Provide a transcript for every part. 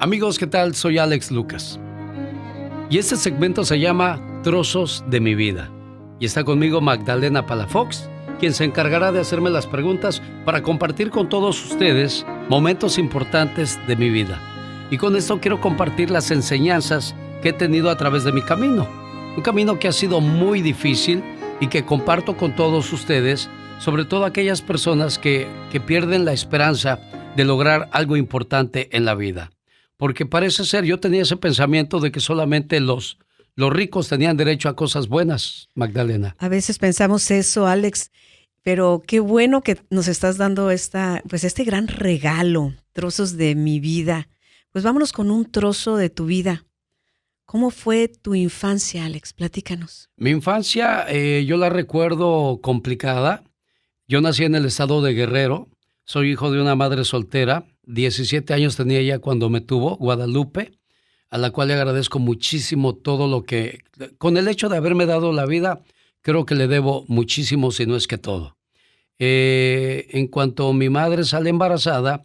Amigos, ¿qué tal? Soy Alex Lucas. Y este segmento se llama Trozos de mi vida. Y está conmigo Magdalena Palafox, quien se encargará de hacerme las preguntas para compartir con todos ustedes momentos importantes de mi vida. Y con esto quiero compartir las enseñanzas que he tenido a través de mi camino. Un camino que ha sido muy difícil y que comparto con todos ustedes, sobre todo aquellas personas que pierden la esperanza de lograr algo importante en la vida. Porque parece ser, yo tenía ese pensamiento de que solamente los ricos tenían derecho a cosas buenas, Magdalena. A veces pensamos eso, Alex, pero qué bueno que nos estás dando este gran regalo, trozos de mi vida. Pues vámonos con un trozo de tu vida. ¿Cómo fue tu infancia, Alex? Platícanos. Mi infancia, yo la recuerdo complicada. Yo nací en el estado de Guerrero. Soy hijo de una madre soltera. 17 años tenía ella cuando me tuvo, Guadalupe, a la cual le agradezco muchísimo todo lo que, con el hecho de haberme dado la vida, creo que le debo muchísimo, si no es que todo. En cuanto mi madre sale embarazada,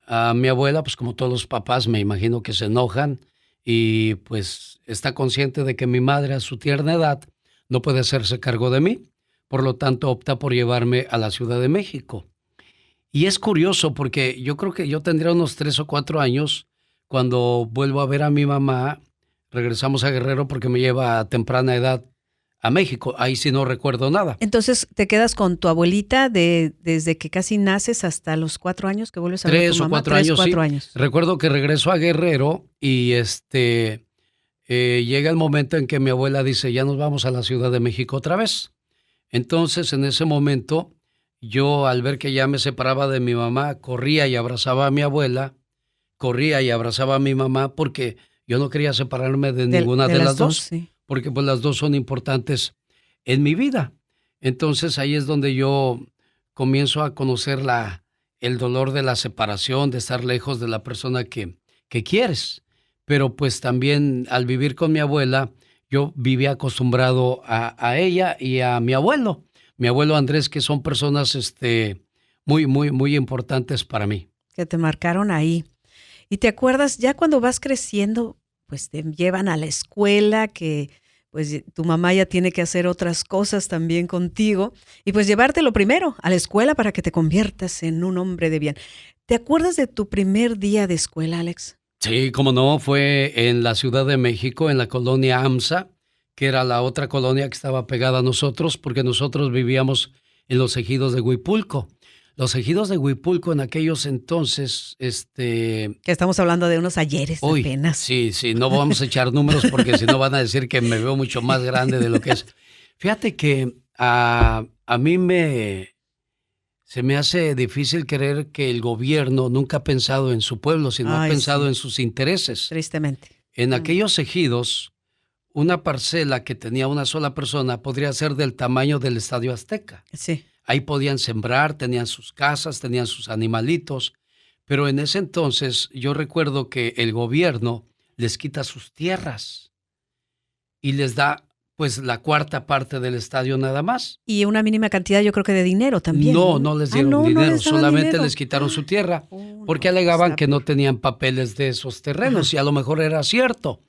a mi abuela, pues como todos los papás, me imagino que se enojan y pues está consciente de que mi madre a su tierna edad no puede hacerse cargo de mí, por lo tanto opta por llevarme a la Ciudad de México. Y es curioso porque yo creo que yo tendría unos 3 o 4 años cuando vuelvo a ver a mi mamá. Regresamos a Guerrero porque me lleva a temprana edad a México. Ahí sí no recuerdo nada. Entonces, ¿te quedas con tu abuelita desde que casi naces hasta los 4 años que vuelves a ver a tu mamá? 3 o 4 años, sí. Recuerdo que regreso a Guerrero y llega el momento en que mi abuela dice, ya nos vamos a la Ciudad de México otra vez. Entonces, en ese momento, yo al ver que ya me separaba de mi mamá, corría y abrazaba a mi abuela, corría y abrazaba a mi mamá porque yo no quería separarme de ninguna de las dos, sí. porque pues las dos son importantes en mi vida. Entonces ahí es donde yo comienzo a conocer el dolor de la separación, de estar lejos de la persona que quieres. Pero pues también al vivir con mi abuela, yo vivía acostumbrado a ella y a mi abuelo Andrés, que son personas muy, muy, muy importantes para mí. Que te marcaron ahí. ¿Y te acuerdas ya cuando vas creciendo, pues te llevan a la escuela, que pues tu mamá ya tiene que hacer otras cosas también contigo, y pues llevártelo primero a la escuela para que te conviertas en un hombre de bien? ¿Te acuerdas de tu primer día de escuela, Alex? Sí, cómo no, fue en la Ciudad de México, en la colonia AMSA, que era la otra colonia que estaba pegada a nosotros, porque nosotros vivíamos en los ejidos de Huipulco. Los ejidos de Huipulco en aquellos entonces, Que estamos hablando de unos ayeres apenas. Sí, no vamos a echar números porque si no van a decir que me veo mucho más grande de lo que es. Fíjate que a mí se me hace difícil creer que el gobierno nunca ha pensado en su pueblo, sino ha pensado en sus intereses. Tristemente. En aquellos ejidos, una parcela que tenía una sola persona podría ser del tamaño del Estadio Azteca. Sí. Ahí podían sembrar, tenían sus casas, tenían sus animalitos, pero en ese entonces yo recuerdo que el gobierno les quita sus tierras y les da pues la cuarta parte del estadio nada más. Y una mínima cantidad, yo creo que de dinero también. No les dieron dinero, les daban solamente dinero. les quitaron su tierra, porque alegaban que no tenían papeles de esos terrenos. Y a lo mejor era cierto.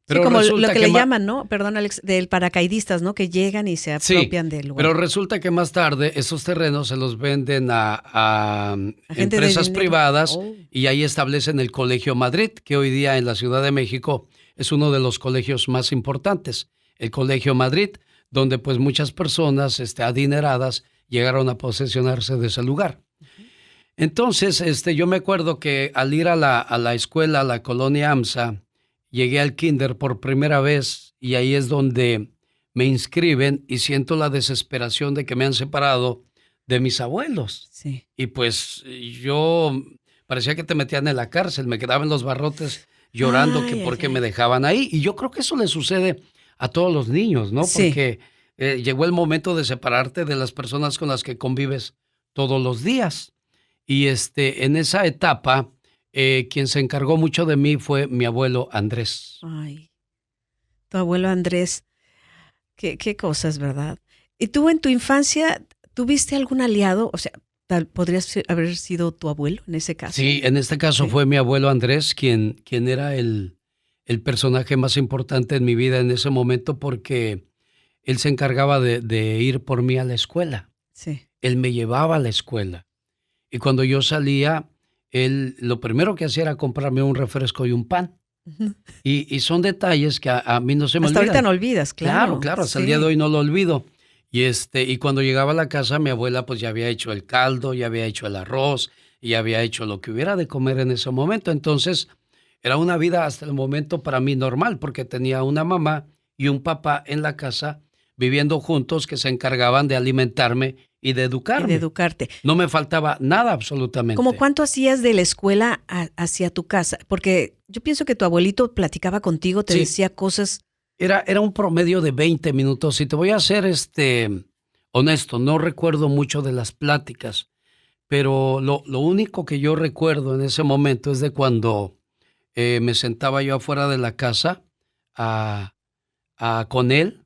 Pero sí, como resulta lo que le llaman, ¿no? Perdón, Alex, del paracaidistas, ¿no? Que llegan y se apropian del lugar. Pero resulta que más tarde esos terrenos se los venden a empresas privadas y ahí establecen el Colegio Madrid, que hoy día en la Ciudad de México es uno de los colegios más importantes. El Colegio Madrid, donde pues muchas personas adineradas llegaron a posesionarse de ese lugar. Entonces, yo me acuerdo que al ir a la escuela, a la colonia AMSA, llegué al kinder por primera vez y ahí es donde me inscriben y siento la desesperación de que me han separado de mis abuelos. Sí. Y pues yo parecía que te metían en la cárcel, me quedaba en los barrotes llorando porque me dejaban ahí. Y yo creo que eso le sucede a todos los niños, ¿no? Sí. Porque llegó el momento de separarte de las personas con las que convives todos los días. Y en esa etapa, quien se encargó mucho de mí fue mi abuelo Andrés. Ay, tu abuelo Andrés, qué cosas, ¿verdad? ¿Y tú en tu infancia tuviste algún aliado? O sea, haber sido tu abuelo en ese caso. Sí, en este caso Sí. fue mi abuelo Andrés quien era el personaje más importante en mi vida en ese momento porque él se encargaba de ir por mí a la escuela. Sí. Él me llevaba a la escuela. Y cuando yo salía, él lo primero que hacía era comprarme un refresco y un pan. Ujú. Y son detalles que a mí no se me Hasta ahorita olvidan. no olvidas, Claro, claro. claro, hasta el día de Sí. hoy no lo olvido. Y cuando llegaba a la casa, mi abuela pues ya había hecho el caldo, ya había hecho el arroz, y ya había hecho lo que hubiera de comer en ese momento. Entonces, era una vida hasta el momento para mí normal, porque tenía una mamá y un papá en la casa viviendo juntos que se encargaban de alimentarme y de Y de educarme. educarte. No me faltaba nada ¿Cómo absolutamente. cuánto hacías de la escuela hacia tu casa? Porque yo pienso que tu abuelito platicaba contigo, te Sí, decía cosas. era un promedio de 20 minutos. Y te voy a ser honesto, no recuerdo mucho de las pláticas, pero lo único que yo recuerdo en ese momento es de cuando me sentaba yo afuera de la casa a, con él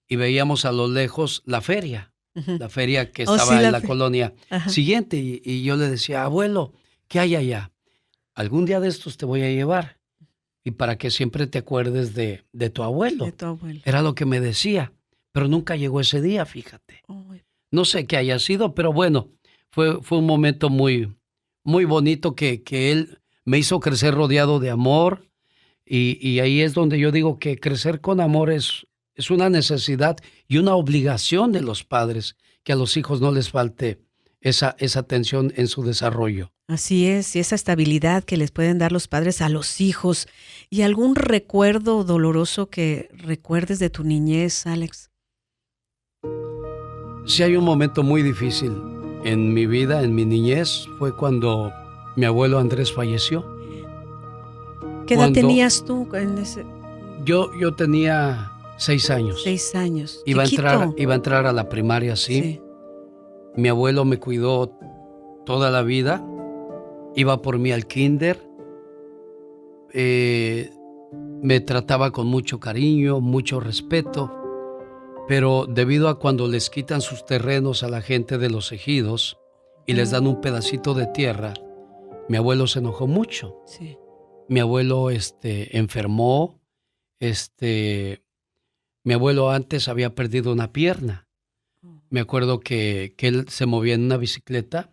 y veíamos a lo lejos Ujú. la feria que Oh, sí, estaba en la colonia Ajá. siguiente. Y yo le decía, abuelo, ¿qué hay allá? Algún día de estos te voy a llevar y para que siempre te acuerdes de tu De abuelo. tu abuelo. Era lo que me decía, pero nunca llegó ese día, fíjate. Uy. No sé qué haya sido, pero bueno, fue un momento muy bonito que él me hizo crecer rodeado de amor y ahí es donde yo digo que crecer con amor es una necesidad y una obligación de los padres, que a los hijos no les falte esa atención en su desarrollo. Así es, y esa estabilidad que les pueden dar los padres a los hijos. ¿Y algún recuerdo doloroso que recuerdes de tu niñez, Alex? Si hay un momento muy difícil en mi vida, en mi niñez, fue cuando mi abuelo Andrés falleció. ¿Qué edad Cuando tenías tú en ese yo tenía 6 años. 6 años? Iba a entrar Chiquito. iba a entrar a la primaria, sí. Sí. Mi abuelo me cuidó toda la vida, iba por mí al kinder, eh, me trataba con mucho cariño, mucho respeto, pero debido a cuando les quitan sus terrenos a la gente de los ejidos y les dan un pedacito de tierra, mi abuelo se enojó mucho. Sí. Mi abuelo, enfermó, mi abuelo antes había perdido una pierna. Oh. Me acuerdo que él se movía en una bicicleta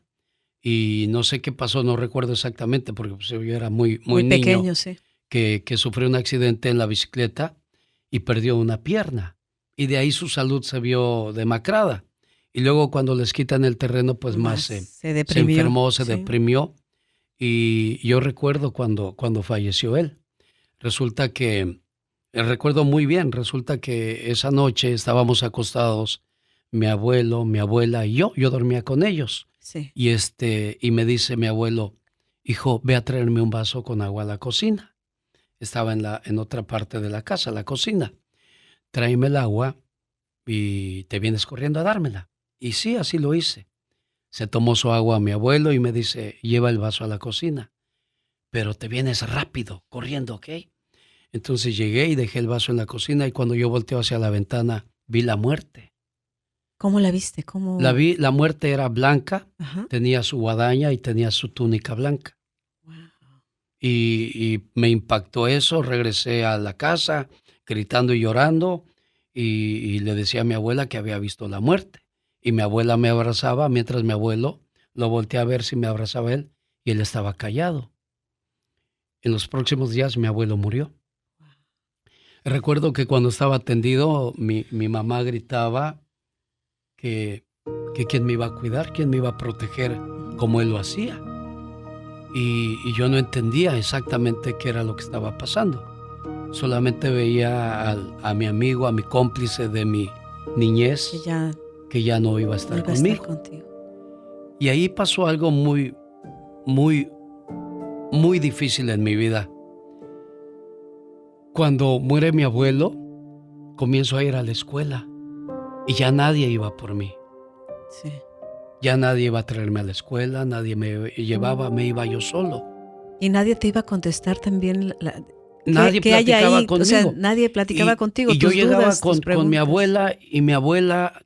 y no sé qué pasó, no recuerdo exactamente porque pues, yo era muy Muy niño, pequeño, sí. que sufrió un accidente en la bicicleta y perdió una pierna. Y de ahí su salud se vio demacrada. Y luego cuando les quitan el terreno, pues más Más se se deprimió, enfermó, se sí. deprimió. Y yo recuerdo cuando falleció él. Resulta que, recuerdo muy bien, resulta que esa noche estábamos acostados, mi abuelo, mi abuela y yo dormía con ellos. Sí. Y me dice mi abuelo, hijo, ve a traerme un vaso con agua a la cocina. Estaba en otra parte de la casa, la cocina. Tráeme el agua y te vienes corriendo a dármela. Y sí, así lo hice. Se tomó su agua a mi abuelo y me dice, lleva el vaso a la cocina, pero te vienes rápido, corriendo, ¿ok? Entonces llegué y dejé el vaso en la cocina y cuando yo volteo hacia la ventana vi la muerte. ¿Cómo la viste? ¿Cómo? La muerte era blanca, Ajá. tenía su guadaña y tenía su túnica blanca. Wow. Y me impactó eso, regresé a la casa gritando y llorando y le decía a mi abuela que había visto la muerte. Y mi abuela me abrazaba mientras mi abuelo lo volteé a ver si me abrazaba él y él estaba callado. En los próximos días mi abuelo murió. Recuerdo que cuando estaba tendido mi mamá gritaba que, que quién me iba a cuidar, quién me iba a proteger como él lo hacía. Y yo no entendía exactamente qué era lo que estaba pasando. Solamente veía a mi amigo, a mi cómplice de mi Que niñez, ya que ya no iba a no estar iba a estar conmigo. contigo. Y ahí pasó algo muy, muy difícil en mi vida. Cuando muere mi abuelo, comienzo a ir a la escuela y ya nadie iba por mí. Sí. Ya nadie iba a traerme a la escuela, nadie me llevaba, me iba yo solo. Y nadie te iba a contestar también Nadie qué hay platicaba ahí. O sea, conmigo. nadie platicaba contigo, Y yo tus llegaba dudas, tus con mi preguntas. abuela y mi abuela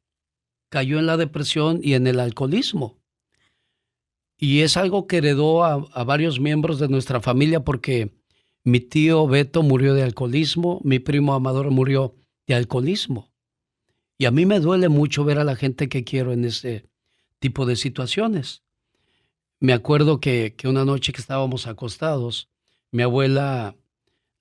cayó en la depresión y en el alcoholismo. Y es algo que heredó a varios miembros de nuestra familia porque mi tío Beto murió de alcoholismo, mi primo Amador murió de alcoholismo. Y a mí me duele mucho ver a la gente que quiero en ese tipo de situaciones. Me acuerdo que una noche que estábamos acostados, mi abuela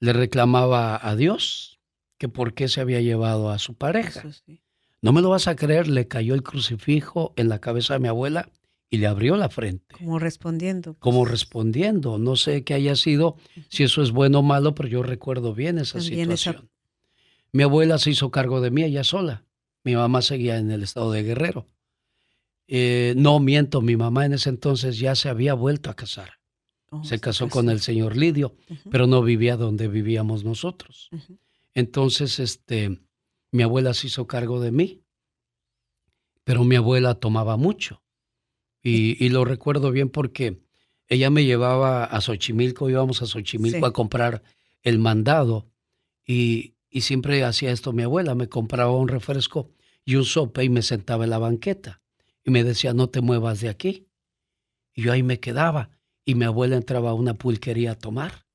le reclamaba a Dios que por qué se había llevado a su pareja. Eso sí. No me lo vas a creer, le cayó el crucifijo en la cabeza de mi abuela y le abrió la frente, Como respondiendo, como pues, respondiendo. No sé qué haya sido, si eso es bueno o malo, pero yo recuerdo bien esa también esa, situación. Mi abuela se hizo cargo de mí ella sola. Mi mamá seguía en el estado de Guerrero. No miento, mi mamá en ese entonces ya se había vuelto a casar. oh, Se se casó con casó. el señor Lidio, Ujú, pero no vivía donde vivíamos nosotros. ujú. Entonces, mi abuela se hizo cargo de mí, pero mi abuela tomaba mucho. Y Y lo recuerdo bien porque ella me llevaba a Xochimilco, íbamos a Xochimilco sí, a comprar el mandado y siempre hacía esto mi abuela, me compraba un refresco y un sope y me sentaba en la banqueta y me decía, no te muevas de aquí. Y yo ahí me quedaba y mi abuela entraba a una pulquería a tomar.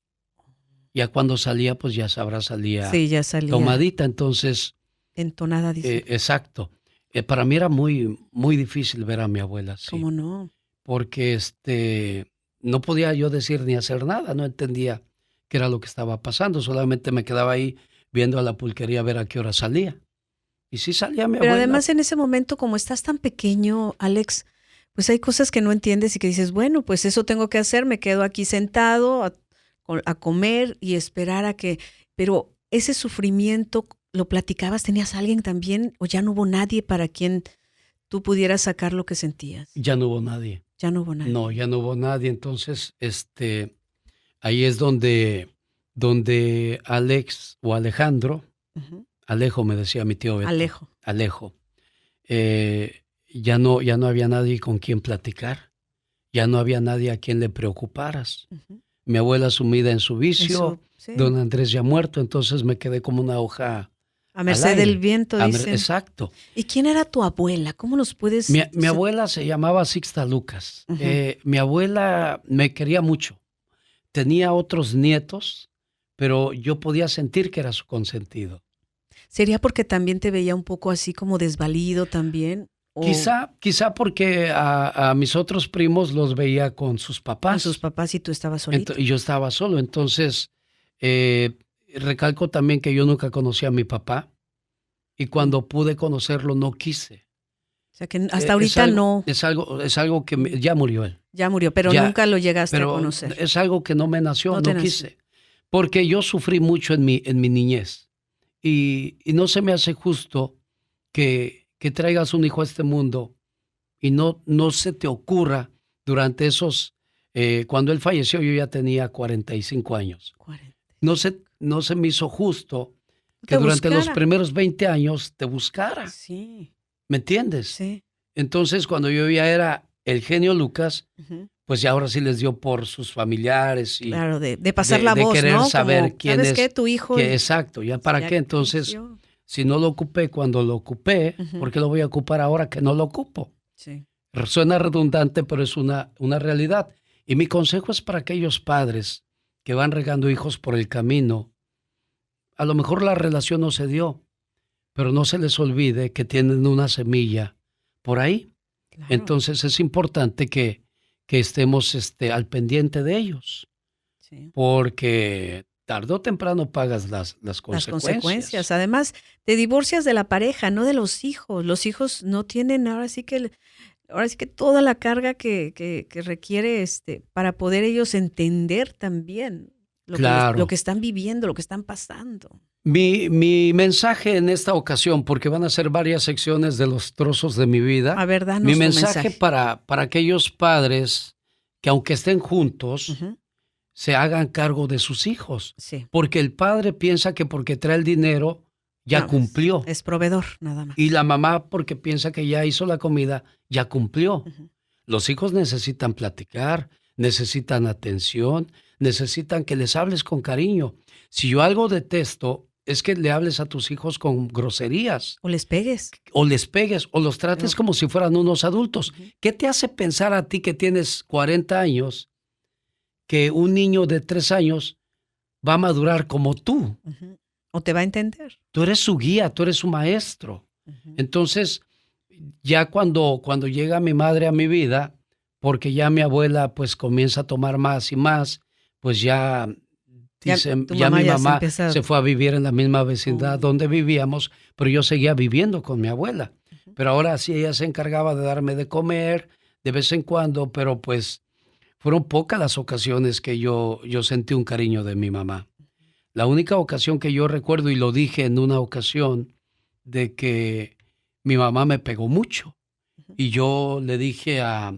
Ya cuando salía, pues ya sabrás, salía sí, ya salía tomadita. Entonces, entonada, dice. exacto. Para mí era muy, muy difícil ver a mi abuela así, ¿Cómo no? porque no podía yo decir ni hacer nada, no entendía qué era lo que estaba pasando, solamente me quedaba ahí viendo a la pulquería a ver a qué hora salía. Y sí salía mi Pero abuela. además en ese momento, como estás tan pequeño, Alex, pues hay cosas que no entiendes y que dices, bueno, pues eso tengo que hacer, me quedo aquí sentado a comer y esperar a que, pero ese sufrimiento, ¿lo platicabas? ¿Tenías a alguien también o ya no hubo nadie para quien tú pudieras sacar lo que sentías? Ya no hubo nadie. Ya no hubo No, nadie. ya no hubo nadie. Entonces, ahí es donde Alex o Alejandro, Ujú. Alejo me decía mi tío Beto, Alejo. Alejo, ya no había nadie con quien platicar, ya no había nadie a quien le preocuparas. Ujú. Mi abuela sumida en su vicio, Eso, sí. don Andrés ya muerto, entonces me quedé como una hoja A al merced del aire. viento, dicen. Exacto. ¿Y quién era tu abuela? ¿Cómo nos puedes...? Mi abuela se llamaba Sixta Lucas. Ujú. Mi abuela me quería mucho. Tenía otros nietos, pero yo podía sentir que era su consentido. ¿Sería porque también te veía un poco así como desvalido también? ¿O Quizá porque a mis otros primos los veía con sus con sus papás papás y tú estabas solito? y yo estaba solo. Entonces, recalco también que yo nunca conocí a mi papá y Mm. cuando pude conocerlo no quise. O sea que hasta Es ahorita algo, no, es algo que ya murió él, ya murió, pero ya, nunca lo llegaste a pero conocer. es algo que no me nació, No te no nació. quise, porque yo sufrí mucho en mi niñez y no se me hace justo que traigas un hijo a este mundo y no se te ocurra durante cuando él falleció yo ya tenía 45 años. 40. No se me hizo justo No que te durante los buscara. primeros 20 años te buscara, Sí, ¿me entiendes? sí. Entonces cuando yo ya era el genio Lucas, Ujú. pues ya ahora sí les dio por sus familiares y Claro, de pasar de, la de voz, querer ¿no? saber Como, quién ¿sabes qué? es, Tu hijo que exacto, ya para ya qué. Entonces, creció. si no lo ocupé cuando lo ocupé, Ujú. ¿por qué lo voy a ocupar ahora que no lo ocupo? Sí. Suena redundante, pero es una realidad. Y mi consejo es para aquellos padres que van regando hijos por el camino. A lo mejor la relación no se dio, pero no se les olvide que tienen una semilla por ahí. Claro, Entonces es importante que estemos al pendiente de ellos, sí. porque tarde o temprano pagas las Las consecuencias. consecuencias. Además, te divorcias de la pareja, no de los hijos. Los hijos no tienen ahora sí que toda la carga que requiere para poder ellos entender también lo que Claro. están viviendo, lo que están pasando. Mi mensaje en esta ocasión, porque van a ser varias secciones de los trozos de mi vida, A ver, mi danos tu mensaje mensaje. para aquellos padres que aunque estén juntos, Ujú. se hagan cargo de sus hijos, Sí. porque el padre piensa que porque trae el dinero ya No, cumplió es proveedor, nada y más. la mamá porque piensa que ya hizo la comida ya cumplió. Ujú. Los hijos necesitan platicar, necesitan atención, necesitan que les hables con cariño. Si yo algo detesto es que le hables a tus hijos con groserías. O les pegues. O les pegues, o los trates No. como si fueran unos adultos. ¿Qué te hace pensar a ti que tienes 40 años que un niño de 3 años va a madurar como tú? O te va a entender. Tú eres su guía, tú eres su maestro. Entonces, ya cuando llega mi madre a mi vida, porque ya mi abuela pues comienza a tomar más y más, pues ya mi mamá se fue a vivir en la misma vecindad donde vivíamos, pero yo seguía viviendo con mi abuela. Pero ahora sí ella se encargaba de darme de comer de vez en cuando, pero pues fueron pocas las ocasiones que yo sentí un cariño de mi mamá. La única ocasión que yo recuerdo, y lo dije en una ocasión, de que mi mamá me pegó mucho. Y yo le dije a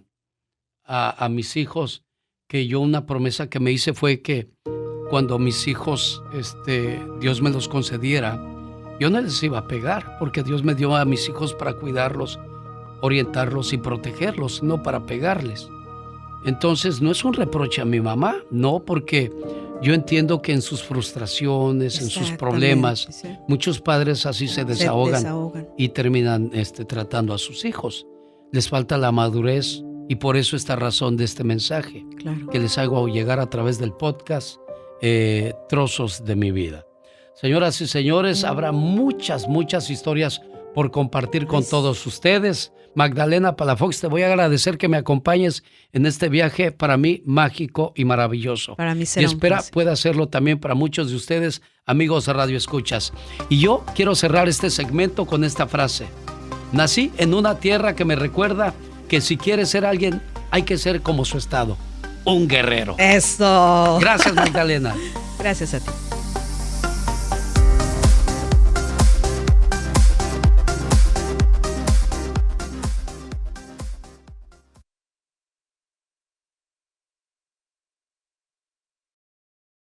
mis hijos que yo una promesa que me hice fue que cuando mis hijos, Dios me los concediera, yo no les iba a pegar, porque Dios me dio a mis hijos para cuidarlos, orientarlos y protegerlos, no para pegarles. Entonces, no es un reproche a mi mamá, no, porque yo entiendo que en sus frustraciones, en sus problemas, sí. muchos padres así se desahogan y terminan tratando a sus hijos. Les falta la madurez y por eso esta razón de este mensaje, que les hago llegar a través del podcast, trozos de mi vida. Señoras y señores, habrá muchas historias por compartir con todos ustedes. Magdalena Palafox, te voy a agradecer que me acompañes en este viaje para mí mágico y maravilloso. Para mí será y espera pueda hacerlo también para muchos de ustedes, amigos de Radio Escuchas. Y yo quiero cerrar este segmento con esta frase. Nací en una tierra que me recuerda que si quieres ser alguien, hay que ser como su estado, un guerrero. ¡Eso! Gracias, Magdalena. Gracias a ti.